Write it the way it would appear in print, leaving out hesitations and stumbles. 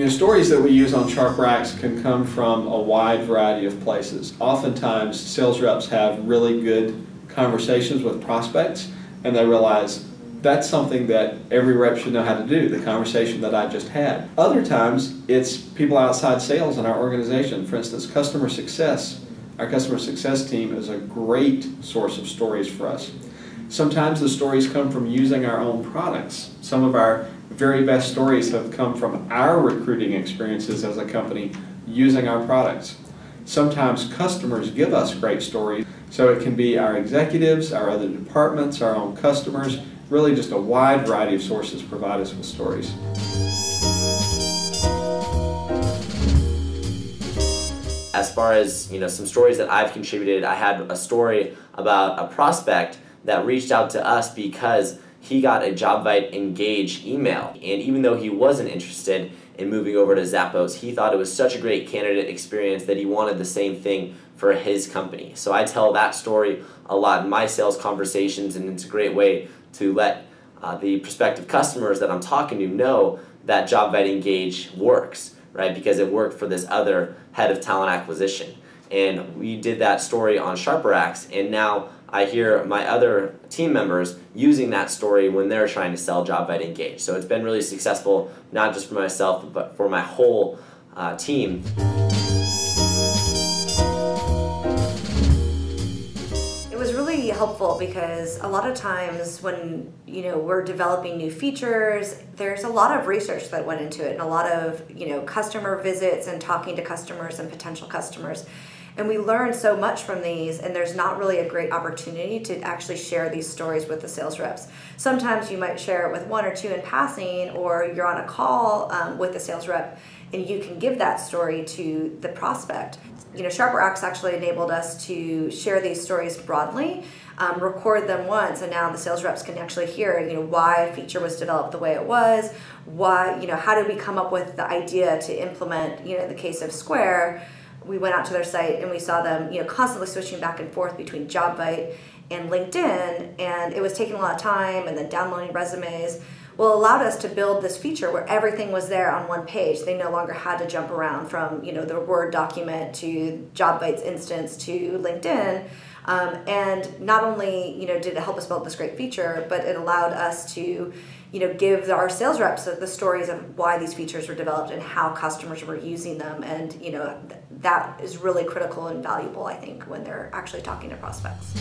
The stories that we use on SharpRacks can come from a wide variety of places. Oftentimes, sales reps have really good conversations with prospects, and they realize that's something that every rep should know how to do, the conversation that I just had. Other times, it's people outside sales in our organization. For instance, customer success. Our customer success team is a great source of stories for us. Sometimes the stories come from using our own products. Some of our very best stories have come from our recruiting experiences as a company using our products. Sometimes customers give us great stories, so it can be our executives, our other departments, our own customers. Really just a wide variety of sources provide us with stories. As far as some stories that I've contributed, I had a story about a prospect that reached out to us because he got a JobVite Engage email, and even though he wasn't interested in moving over to Zappos, he thought it was such a great candidate experience that he wanted the same thing for his company. So I tell that story a lot in my sales conversations, and it's a great way to let the prospective customers that I'm talking to know that JobVite Engage works, right? Because it worked for this other head of talent acquisition. And we did that story on SharpRacks, and now I hear my other team members using that story when they're trying to sell JobVite Engage. So it's been really successful, not just for myself, but for my whole team. It was really helpful because a lot of times when we're developing new features, there's a lot of research that went into it, and a lot of customer visits and talking to customers and potential customers. And we learn so much from these, and there's not really a great opportunity to actually share these stories with the sales reps. Sometimes you might share it with one or two in passing, or you're on a call with the sales rep, and you can give that story to the prospect. SharpRacks actually enabled us to share these stories broadly, record them once, and now the sales reps can actually hear why a feature was developed the way it was, why how did we come up with the idea to implement in the case of Square. We went out to their site and we saw them constantly switching back and forth between JobVite and LinkedIn, and it was taking a lot of time, and then downloading resumes. Well, it allowed us to build this feature where everything was there on one page. They no longer had to jump around from the Word document to JobVite's instance to LinkedIn. And not only did it help us build this great feature, but it allowed us to give our sales reps the stories of why these features were developed and how customers were using them. And that is really critical and valuable, I think, when they're actually talking to prospects.